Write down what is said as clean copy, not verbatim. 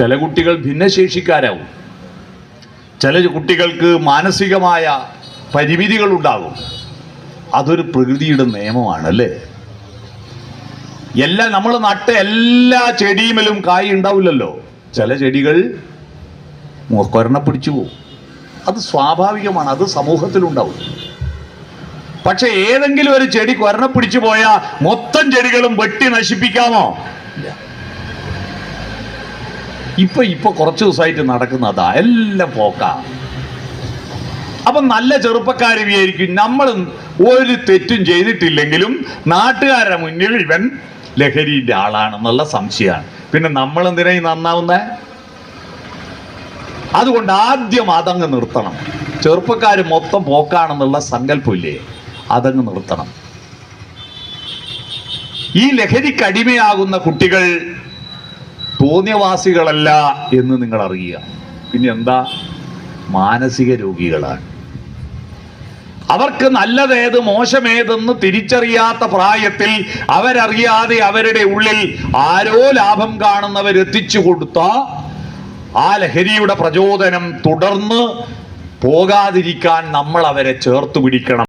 ചില കുട്ടികൾ ഭിന്നശേഷിക്കാരാവും, ചില കുട്ടികൾക്ക് മാനസികമായ പരിമിതികളുണ്ടാകും. അതൊരു പ്രകൃതിയുടെ നിയമമാണ് അല്ലേ? നമ്മൾ നട്ട എല്ലാ ചെടിയുമേലും കായ് ഉണ്ടാവില്ലല്ലോ. ചില ചെടികൾ കൊരണ പിടിച്ചു പോകും. അത് സ്വാഭാവികമാണ്, അത് സമൂഹത്തിലുണ്ടാവും. പക്ഷെ ഏതെങ്കിലും ഒരു ചെടി കൊരണ പിടിച്ചു പോയാൽ മൊത്തം ചെടികളും വെട്ടി നശിപ്പിക്കാമോ? ഇല്ല. ഇപ്പൊ കുറച്ചു ദിവസമായിട്ട് നടക്കുന്നതാ, എല്ലാം പോക്കാ. അപ്പൊ നല്ല ചെറുപ്പക്കാർ വിചാരിക്കും നമ്മൾ ഒരു തെറ്റും ചെയ്തിട്ടില്ലെങ്കിലും നാട്ടുകാരുടെ മുന്നിൽ ഇവൻ ലഹരിയുടെ ആളാണെന്നുള്ള സംശയമാണ്. പിന്നെ നമ്മൾ എന്തിനാ ഈ നന്നാവുന്നേ? അതുകൊണ്ട് ആദ്യം അതങ്ങ് നിർത്തണം. ചെറുപ്പക്കാർ മൊത്തം പോക്കാണെന്നുള്ള സങ്കല്പമില്ലേ, അതങ്ങ് നിർത്തണം. ഈ ലഹരിക്കടിമയാകുന്ന കുട്ടികൾ തോന്നിയവാസികളല്ല എന്ന് നിങ്ങൾ അറിയുക. പിന്നെ എന്താ? മാനസിക രോഗികളാണ്. അവർക്ക് നല്ലതേത് മോശമേതെന്ന് തിരിച്ചറിയാത്ത പ്രായത്തിൽ അവരറിയാതെ അവരുടെ ഉള്ളിൽ ആരോ ലാഭം കാണുന്നവരെത്തിച്ചു കൊടുത്ത ആ ലഹരിയുടെ പ്രചോദനം തുടർന്ന് പോകാതിരിക്കാൻ നമ്മൾ അവരെ ചേർത്ത് പിടിക്കണം.